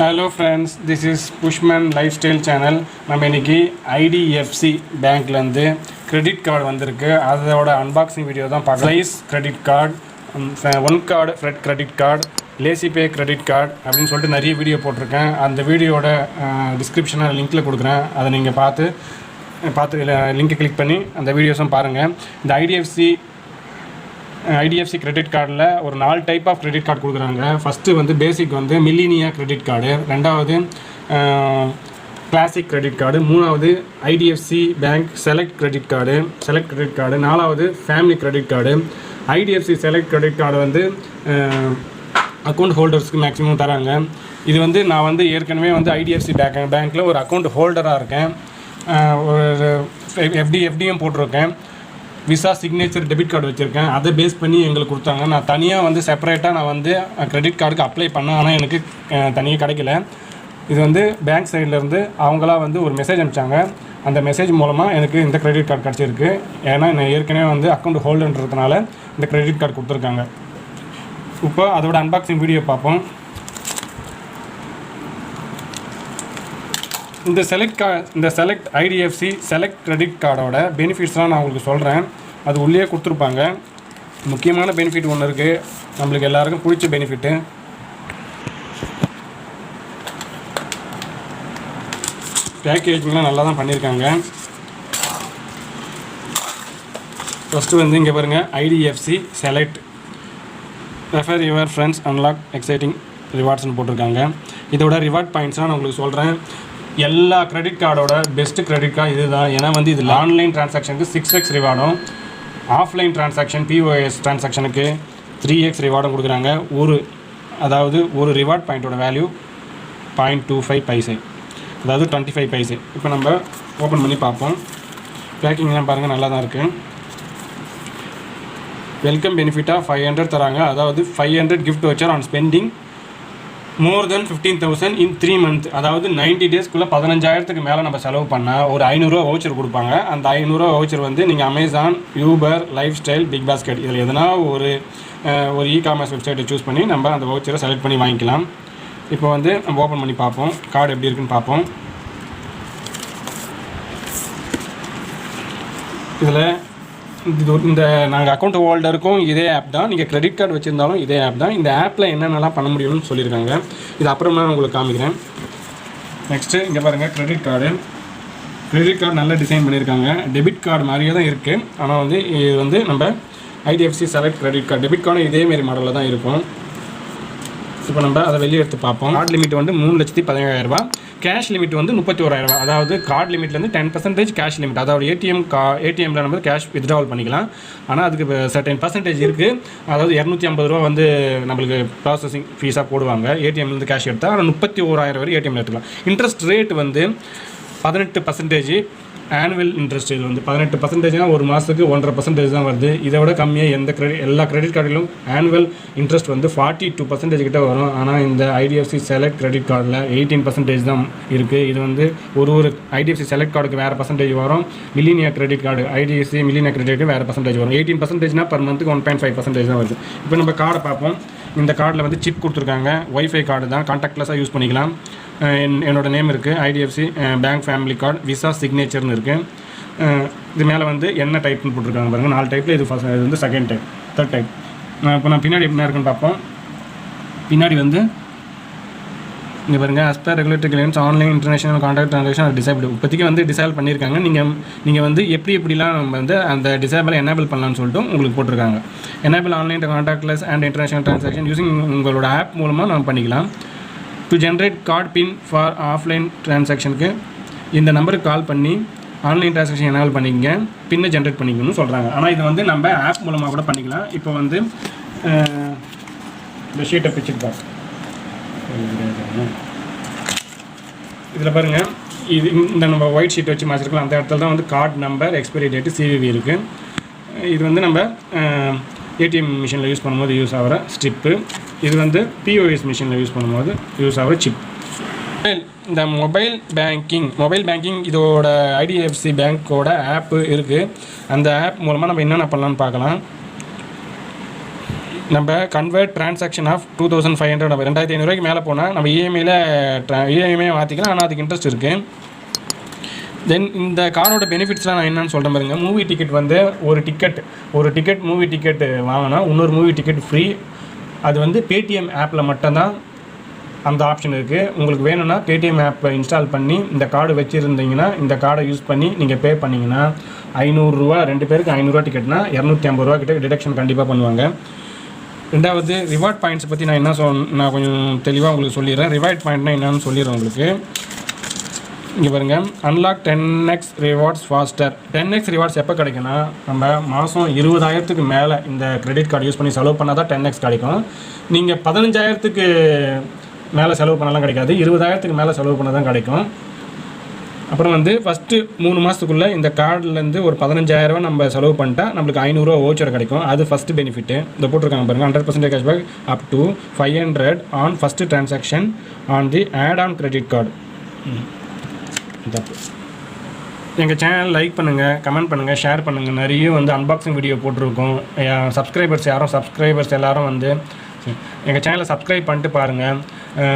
Hello friends, this is Pushman Lifestyle channel. நம்ம இன்னைக்கு IDFC பேங்க்ல இருந்து கிரெடிட் கார்டு வந்திருக்கு. அதோட அன்பாக்சிங் வீடியோ தான் பார்க்கலாம். Slice credit card, one card Fred credit card, Lazypay credit card அப்படின்னு சொல்லிட்டு நிறைய வீடியோ போட்டிருக்கேன். அந்த வீடியோட டிஸ்கிரிப்ஷனில் லிங்க்கில் கொடுக்குறேன். அதை நீங்கள் பார்த்து லிங்க்கை கிளிக் பண்ணி அந்த வீடியோஸும் பாருங்கள். இந்த IDFC கிரெடிட் கார்டில் ஒரு 4 டைப் ஆஃப் கிரெடிட் கார்டு கொடுக்குறாங்க. ஃபஸ்ட்டு வந்து பேசிக் வந்து மில்லினியா கிரெடிட் கார்டு, ரெண்டாவது கிளாசிக் கிரெடிட் கார்டு, மூணாவது IDFC bank select credit card, நாலாவது family credit card. IDFC select credit card வந்து அக்கௌண்ட் ஹோல்டர்ஸ்க்கு மேக்ஸிமம் தராங்க. இது வந்து நான் வந்து ஏற்கனவே வந்து IDFC பேங்க்கில் ஒரு அக்கௌண்ட் ஹோல்டராக இருக்கேன். ஒரு எஃப்டியும் போட்டிருக்கேன். விசா சிக்னேச்சர் டெபிட் கார்டு வச்சுருக்கேன். அதை பேஸ் பண்ணி எங்களுக்கு கொடுத்தாங்க. நான் தனியாக வந்து செப்பரேட்டாக நான் வந்து கிரெடிட் கார்டுக்கு அப்ளை பண்ணேன். ஆனால் எனக்கு தனியாக கிடைக்கல. இது வந்து பேங்க் சைட்லேருந்து அவங்களா வந்து ஒரு மெசேஜ் அனுப்பிச்சாங்க. அந்த மெசேஜ் மூலமாக எனக்கு இந்த கிரெடிட் கார்டு கிடச்சிருக்கு. ஏன்னா நான் ஏற்கனவே வந்து அக்கௌண்ட் ஹோல்டர்ன்றதுனால இந்த கிரெடிட் கார்டு கொடுத்துருக்காங்க. இப்போ அதோட அன்பாக்சிங் வீடியோ பார்ப்போம். இந்த செலக்ட் IDFC செலக்ட் கிரெடிட் கார்டோட பெனிஃபிட்ஸ்லாம் நான் உங்களுக்கு சொல்கிறேன். அது உள்ளே கொடுத்துருப்பாங்க. முக்கியமான பெனிஃபிட் ஒன்று இருக்குது, நம்மளுக்கு எல்லாருக்கும் பிடிச்ச பெனிஃபிட்டு. பேக்கேஜிங்லாம் நல்லா தான் பண்ணியிருக்காங்க. ஃபஸ்ட்டு வந்து இங்கே பாருங்கள், IDFC select refer your friends unlock exciting ரிவார்ட்ஸ்னு போட்டிருக்காங்க. இதோட ரிவார்ட் பாயிண்ட்ஸ்லாம் நான் உங்களுக்கு சொல்கிறேன். எல்லா கிரெடிட் கார்டோட பெஸ்ட்டு கிரெடிட் கார்டு இது தான். ஏன்னா வந்து இதில் ஆன்லைன் டிரான்சாக்ஷனுக்கு 6x ரிவார்டும், ஆஃப்லைன் டிரான்சாக்ஷன் POS டிரான்சாக்ஷனுக்கு 3x ரிவார்டும் கொடுக்குறாங்க. ஒரு ரிவார்ட் பாயிண்ட்டோட வேல்யூ 0.25 பைசை, அதாவது 25 பைசை. இப்போ நம்ம ஓப்பன் பண்ணி பார்ப்போம். பேக்கிங்லாம் பாருங்கள், நல்லா தான் இருக்குது. வெல்கம் பெனிஃபிட்டாக 500 தராங்க. அதாவது 500 gift voucher on spending more then 15,000 in 3 months. அதாவது 90 டேஸ்க்குள்ளே 15,000க்கு மேலே நம்ம செலவு பண்ணால் ஒரு 500 ரூபா வவுச்சர் கொடுப்பாங்க. அந்த 500 ரூபா வவுச்சர் வந்து நீங்கள் Amazon, Uber, Lifestyle, BigBasket இதில் எதனா ஒரு இ-காமர்ஸ் வெப்சைட்டை சூஸ் பண்ணி நம்ம அந்த வவுச்சரை செலக்ட் பண்ணி வாங்கிக்கலாம். இப்போ வந்து நம்ம ஓப்பன் பண்ணி பார்ப்போம், கார்டு எப்படி இருக்குன்னு பார்ப்போம். இந்த நாங்கள் அக்கௌண்ட் ஹோல்டருக்கும் இதே ஆப் தான். நீங்கள் கிரெடிட் கார்டு வச்சுருந்தாலும் இதே ஆப் தான். இந்த ஆப்பில் என்னென்னலாம் பண்ண முடியும்னு சொல்லியிருக்காங்க. இது அப்புறமா நான் உங்களுக்கு காமிக்கிறேன். நெக்ஸ்ட்டு இங்கே பாருங்கள், கிரெடிட் கார்டு நல்ல டிசைன் பண்ணியிருக்காங்க. டெபிட் கார்டு மாதிரியே தான் இருக்குது. ஆனால் வந்து இது வந்து நம்ம IDFC select credit card debit card இதேமாரி மாடலில் தான் இருக்கும். இப்போ நம்ம அதை வெளியே எடுத்து பார்ப்போம். கார்டு லிமிட் வந்து 3,17,000 கேஷ் லிமிட் வந்து 31,000. அதாவது கார்டு லிமிட்லேருந்து 10% கேஷ் லிமிட். அதாவது ஏடிஎம்மில் நம்ம கேஷ் வித்ட்ராவல் பண்ணிக்கலாம். ஆனால் அதுக்கு சர்டன் பர்சன்டேஜ் இருக்குது. அதாவது 250 ரூபா வந்து நம்மளுக்கு ப்ராசஸிங் ஃபீஸாக போடுவாங்க ஏடிஎம்லேருந்து கேஷ் எடுத்தால். ஆனால் 31,000 வரை ஏடிஎம்மில் எடுத்துக்கலாம். இன்ட்ரெஸ்ட் ரேட் வந்து 18% ஆனுவல் இன்ட்ரெஸ்ட். இது வந்து 18%னா ஒரு மாதத்துக்கு 1.5% தான் வருது. இதை விட கம்மியாக எல்லா கிரெடிட் கார்டிலும் ஆனுவல் இன்ட்ரெஸ்ட் வந்து 42% கிட்ட வரும். ஆனால் இந்த IDFC செலக்ட் கிரெடிட் கார்டில் 18% தான் இருக்குது. இது வந்து ஒரு IDFC செலக்ட் கார்டுக்கு வேறு பர்சன்டேஜ் வரும். Millennia credit card IDFC millennia credit வேறு பர்சன்டேஜ் வரும். 18%னா பர் மந்த்துக்கு 1.5% தான் வருது. இப்போ நம்ம கார்டை பார்ப்போம். இந்த கார்டில் வந்து சிப் கொடுத்துருக்காங்க. வைஃபை கார்டு தான், கான்டாக்ட்லெஸ்ஸாக யூஸ் பண்ணிக்கலாம். என்னோடய நேம் இருக்குது, IDFC bank family card, Visa சிக்னேச்சர்னு இருக்குது. இது மேலே வந்து என்ன டைப்னு போட்டிருக்காங்க பாருங்கள். 4 டைப்பில் இது வந்து செகண்ட் டைப், தேர்ட் டைப். இப்போ நான் பின்னாடி என்ன இருக்குன்னு பார்ப்போம். பின்னாடி வந்து இங்கே பாருங்கள், as per regulatory guidelines online international contact transaction அது டிசேபிள். இப்போதைக்கு வந்து டிசேபிள் பண்ணியிருக்காங்க. நீங்கள் வந்து எப்படிலாம் நம்ம வந்து அந்த டிசேபிளை எனேபிள் பண்ணலான்னு சொல்லிட்டு உங்களுக்கு போட்டிருக்காங்க. Enable online contactless and international transaction using உங்களோட ஆப் மூலமாக நம்ம பண்ணிக்கலாம். To generate card pin for offline ட்ரான்சாக்ஷனுக்கு இந்த நம்பருக்கு கால் பண்ணி ஆன்லைன் ட்ரான்சாக்ஷன் எனேபிள் பண்ணிக்கங்க, பின்னை ஜென்ரேட் பண்ணிக்கணும்னு சொல்கிறாங்க. ஆனால் இது வந்து நம்ம ஆப் மூலமாக கூட பண்ணிக்கலாம். இப்போ வந்து இந்த ஷீட்டை பிச்சுட்டு இதில் பாருங்கள், இந்த நம்ம ஒயிட் ஷீட் வச்சு மாற்றிருக்கலாம். அந்த இடத்துல தான் வந்து card number, expiry date, CVV இருக்குது. இது வந்து நம்ம ஏடிஎம் மிஷினில் யூஸ் பண்ணும்போது யூஸ் ஆகிற ஸ்ட்ரிப்பு. இது வந்து POS மிஷினில் யூஸ் பண்ணும்போது யூஸ் ஆகிற சிப். இந்த மொபைல் பேங்கிங் இதோட IDFC பேங்க்கோட ஆப்பு இருக்குது. அந்த ஆப் மூலமாக நம்ம என்னென்ன பண்ணலான்னு பார்க்கலாம். நம்ம கன்வெர்ட் ட்ரான்சாக்ஷன் ஆஃப் 2500 நம்ம 2500 மேலே போனால் நம்ம இஎம்ஐ மாற்றிக்கலாம். ஆனால் அதுக்கு இன்ட்ரெஸ்ட் இருக்குது. தென் இந்த கார்டோட பெனிஃபிட்ஸ்லாம் நான் என்னென்னு சொல்கிறேன் பாருங்கள். மூவி டிக்கெட் வந்து ஒரு டிக்கெட் மூவி டிக்கெட் வாங்கினா இன்னொரு மூவி டிக்கெட் ஃப்ரீ. அது வந்து பேடிஎம் ஆப்பில் மட்டும்தான் அந்த ஆப்ஷன் இருக்குது. உங்களுக்கு வேணும்னா பேடிஎம் ஆப்பை இன்ஸ்டால் பண்ணி இந்த கார்டு வச்சுருந்தீங்கன்னா இந்த கார்டை யூஸ் பண்ணி நீங்கள் பே பண்ணிங்கன்னா 500 ரூபா, 2 பேருக்கு 500 ரூபா டிக்கெட்னா 250 ரூபா கிட்ட டிடக்ஷன் கண்டிப்பாக பண்ணுவாங்க. ரெண்டாவது ரிவார்ட் பாயிண்ட்ஸ் பற்றி நான் நான் கொஞ்சம் தெளிவாக உங்களுக்கு சொல்லிடுறேன். ரிவார்ட் பாயிண்ட்னா என்னன்னு சொல்லிடுறேன் உங்களுக்கு. இங்கே பாருங்கள், unlock 10x rewards pastor. 10x rewards எப்போ கிடைக்குன்னா நம்ம மாதம் 20,000க்கு மேலே இந்த கிரெடிட் கார்டு யூஸ் பண்ணி செலவு பண்ணால் தான் 10x கிடைக்கும். நீங்கள் 15,000க்கு மேலே செலவு பண்ணலாம் கிடைக்காது, 20,000க்கு மேலே செலவு பண்ண தான் கிடைக்கும். அப்புறம் வந்து ஃபஸ்ட்டு 3 மாதத்துக்குள்ளே இந்த கார்டுலேருந்து ஒரு 15,000 நம்ம செலவு பண்ணிட்டா நம்மளுக்கு 500 ரூபா ஓச்சர் கிடைக்கும். அது ஃபஸ்ட்டு பெனிஃபிட்டு. இந்த போட்டிருக்காங்க பாருங்கள், 100% cashback up to 500 on first transaction on the add on credit card. எங்கள் சேனல் லைக் பண்ணுங்கள், கமெண்ட் பண்ணுங்கள், ஷேர் பண்ணுங்கள். நிறைய வந்து அன்பாக்சிங் வீடியோ போட்டிருக்கோம். சப்ஸ்கிரைபர்ஸ் எல்லோரும் வந்து எங்கள் சேனலை சப்ஸ்கிரைப் பண்ணிட்டு பாருங்கள்.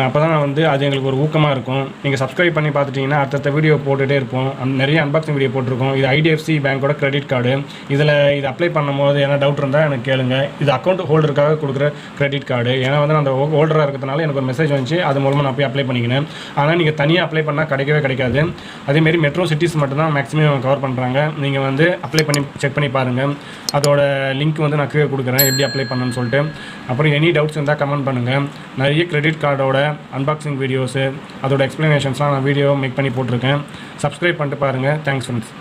அப்போ தான் வந்து அது எங்களுக்கு ஒரு ஊக்கமாக இருக்கும். நீங்கள் சப்ஸ்கிரைப் பண்ணி பார்த்துட்டிங்கன்னா அடுத்த வீடியோ போட்டுகிட்டே இருப்போம். நிறைய அன்பாக்சிங் வீடியோ போட்டிருக்கோம். இது IDFC பேங்க்கோட கிரெடிட் கார்டு. இது அப்ளை பண்ணும்போது என்ன டவுட் இருந்தால் எனக்கு கேளுங்க. இது அக்கௌண்ட் ஹோல்டருக்காக கொடுக்குற கிரெடிட் கார்டு. ஏன்னா வந்து அந்த ஹோல்டராக இருக்கிறதுனால எனக்கு ஒரு மெசேஜ் வந்துச்சு, அது மூலமாக நான் போய் அப்ளை பண்ணிக்கினேன். ஆனால் நீங்கள் தனியாக அப்ளை பண்ணால் கிடைக்காது. அதேமாரி மெட்ரோ சிட்டிஸ் மட்டும்தான் மேக்ஸிமம் கவர் பண்ணுறாங்க. நீங்கள் வந்து அப்ளை பண்ணி செக் பண்ணி பாருங்கள். அதோட லிங்க் வந்து நான் கீழே கொடுக்குறேன், எப்படி அப்ளை பண்ணணும்னு சொல்லிட்டு. அப்புறம் எனி டவுட்ஸ் இருந்தால் கமெண்ட் பண்ணுங்கள். நிறைய கிரெடிட் கார்டோட அன்பாக்சிங் வீடியோஸு, அதோட எக்ஸ்ப்ளனேஷன்ஸ்லாம் நான் வீடியோ மேக் பண்ணி போட்டிருக்கேன். சப்ஸ்கிரைப் பண்ணிட்டு பாருங்கள். Thanks friends.